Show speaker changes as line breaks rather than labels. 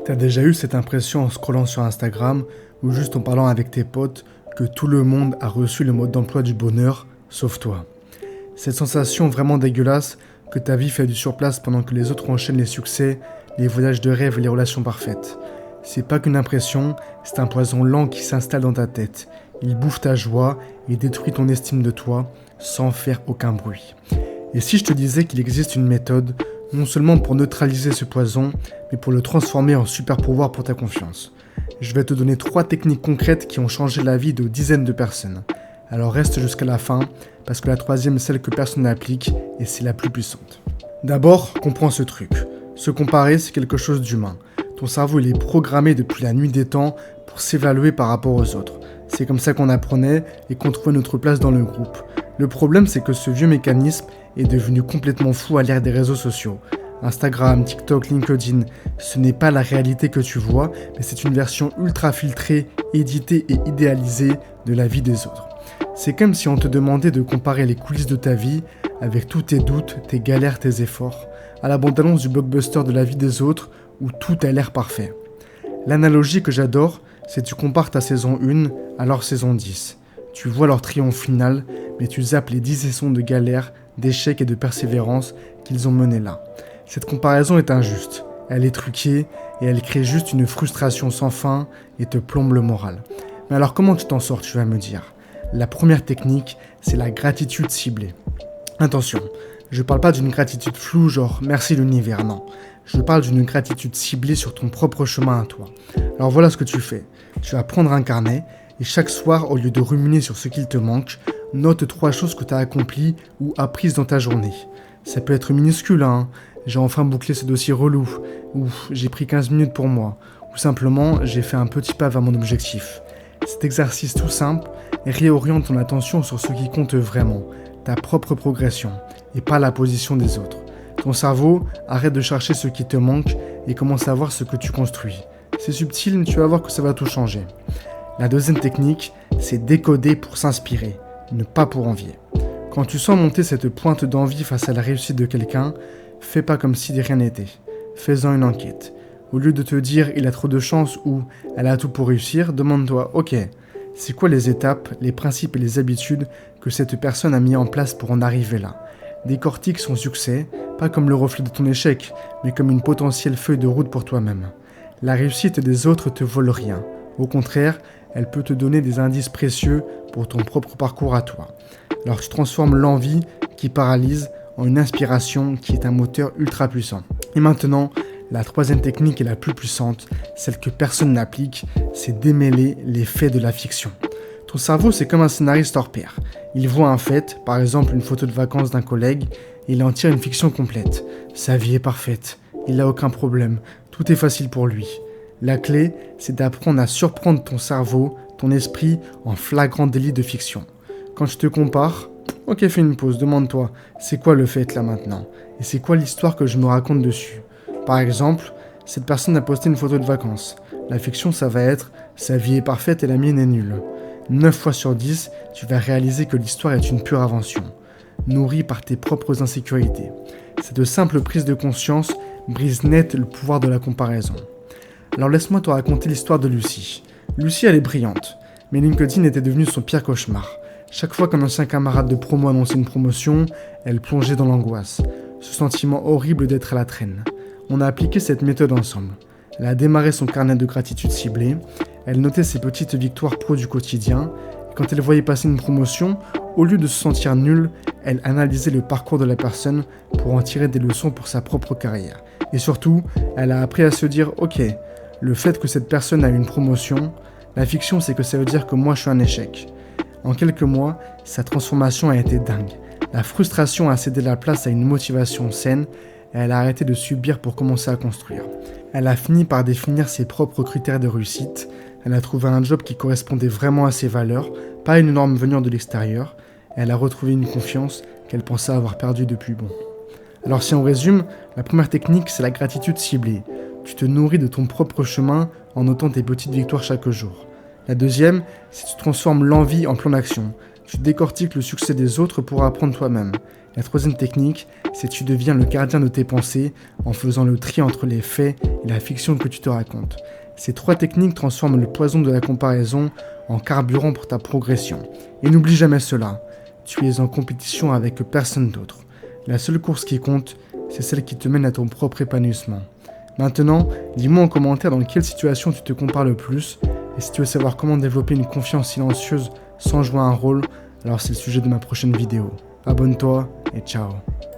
T'as déjà eu cette impression en scrollant sur Instagram ou juste en parlant avec tes potes que tout le monde a reçu le mode d'emploi du bonheur, sauf toi. Cette sensation vraiment dégueulasse que ta vie fait du surplace pendant que les autres enchaînent les succès, les voyages de rêve et les relations parfaites. C'est pas qu'une impression, c'est un poison lent qui s'installe dans ta tête. Il bouffe ta joie et détruit ton estime de toi sans faire aucun bruit. Et si je te disais qu'il existe une méthode, non seulement pour neutraliser ce poison, mais pour le transformer en super pouvoir pour ta confiance. Je vais te donner 3 techniques concrètes qui ont changé la vie de dizaines de personnes. Alors reste jusqu'à la fin, parce que la 3e est celle que personne n'applique et c'est la plus puissante. D'abord, comprends ce truc. Se comparer, c'est quelque chose d'humain. Ton cerveau il est programmé depuis la nuit des temps pour s'évaluer par rapport aux autres. C'est comme ça qu'on apprenait et qu'on trouvait notre place dans le groupe. Le problème, c'est que ce vieux mécanisme est devenu complètement fou à l'ère des réseaux sociaux. Instagram, TikTok, LinkedIn, ce n'est pas la réalité que tu vois, mais c'est une version ultra filtrée, éditée et idéalisée de la vie des autres. C'est comme si on te demandait de comparer les coulisses de ta vie avec tous tes doutes, tes galères, tes efforts, à la bande-annonce du blockbuster de la vie des autres où tout a l'air parfait. L'analogie que j'adore, c'est que tu compares ta saison 1 à leur saison 10. Tu vois leur triomphe final, mais tu zappes les 10 saisons de galères, d'échecs et de persévérance qu'ils ont menées là. Cette comparaison est injuste, elle est truquée et elle crée juste une frustration sans fin et te plombe le moral. Mais alors comment tu t'en sors, tu vas me dire? La première technique, c'est la gratitude ciblée. Attention, je parle pas d'une gratitude floue genre merci l'univers, non. Je parle d'une gratitude ciblée sur ton propre chemin à toi. Alors voilà ce que tu fais. Tu vas prendre un carnet et chaque soir, au lieu de ruminer sur ce qu'il te manque, note 3 choses que tu as accomplies ou apprises dans ta journée. Ça peut être minuscule, hein. J'ai enfin bouclé ce dossier relou, ou j'ai pris 15 minutes pour moi, ou simplement j'ai fait un petit pas vers mon objectif. Cet exercice tout simple réoriente ton attention sur ce qui compte vraiment, ta propre progression, et pas la position des autres. Ton cerveau arrête de chercher ce qui te manque et commence à voir ce que tu construis. C'est subtil, mais tu vas voir que ça va tout changer. La 2e technique, c'est décoder pour s'inspirer, ne pas pour envier. Quand tu sens monter cette pointe d'envie face à la réussite de quelqu'un, fais pas comme si de rien n'était. Fais-en une enquête. Au lieu de te dire il a trop de chance ou elle a tout pour réussir, demande-toi ok, c'est quoi les étapes, les principes et les habitudes que cette personne a mis en place pour en arriver là. Décortique son succès, pas comme le reflet de ton échec, mais comme une potentielle feuille de route pour toi-même. La réussite des autres te vole rien. Au contraire, elle peut te donner des indices précieux pour ton propre parcours à toi. Alors tu transformes l'envie qui paralyse en une inspiration qui est un moteur ultra puissant. Et maintenant, la 3e technique est la plus puissante, celle que personne n'applique, c'est démêler les faits de la fiction. Ton cerveau, c'est comme un scénariste hors pair. Il voit un fait, par exemple une photo de vacances d'un collègue, et il en tire une fiction complète. Sa vie est parfaite, il n'a aucun problème, tout est facile pour lui. La clé, c'est d'apprendre à surprendre ton cerveau, ton esprit, en flagrant délit de fiction. Quand tu te compares, ok, fais une pause, demande-toi, c'est quoi le fait là maintenant? Et c'est quoi l'histoire que je me raconte dessus? Par exemple, cette personne a posté une photo de vacances. La fiction, ça va être « sa vie est parfaite et la mienne est nulle ». 9 fois sur 10, tu vas réaliser que l'histoire est une pure invention, nourrie par tes propres insécurités. Cette simple prise de conscience brise net le pouvoir de la comparaison. Alors laisse-moi te raconter l'histoire de Lucie. Lucie, elle est brillante, mais LinkedIn était devenu son pire cauchemar. Chaque fois qu'un ancien camarade de promo annonçait une promotion, elle plongeait dans l'angoisse. Ce sentiment horrible d'être à la traîne. On a appliqué cette méthode ensemble. Elle a démarré son carnet de gratitude ciblé, elle notait ses petites victoires pro du quotidien, et quand elle voyait passer une promotion, au lieu de se sentir nulle, elle analysait le parcours de la personne pour en tirer des leçons pour sa propre carrière. Et surtout, elle a appris à se dire « Ok, le fait que cette personne a eu une promotion, la fiction c'est que ça veut dire que moi je suis un échec. » En quelques mois, sa transformation a été dingue. La frustration a cédé la place à une motivation saine et elle a arrêté de subir pour commencer à construire. Elle a fini par définir ses propres critères de réussite. Elle a trouvé un job qui correspondait vraiment à ses valeurs, pas une norme venant de l'extérieur. Elle a retrouvé une confiance qu'elle pensait avoir perdue depuis bon. Alors si on résume, la première technique c'est la gratitude ciblée. Tu te nourris de ton propre chemin en notant tes petites victoires chaque jour. La deuxième, c'est que tu transformes l'envie en plan d'action. Tu décortiques le succès des autres pour apprendre toi-même. La troisième technique, c'est que tu deviens le gardien de tes pensées en faisant le tri entre les faits et la fiction que tu te racontes. Ces 3 techniques transforment le poison de la comparaison en carburant pour ta progression. Et n'oublie jamais cela, tu es en compétition avec personne d'autre. La seule course qui compte, c'est celle qui te mène à ton propre épanouissement. Maintenant, dis-moi en commentaire dans quelle situation tu te compares le plus, et si tu veux savoir comment développer une confiance silencieuse sans jouer un rôle, alors c'est le sujet de ma prochaine vidéo. Abonne-toi et ciao.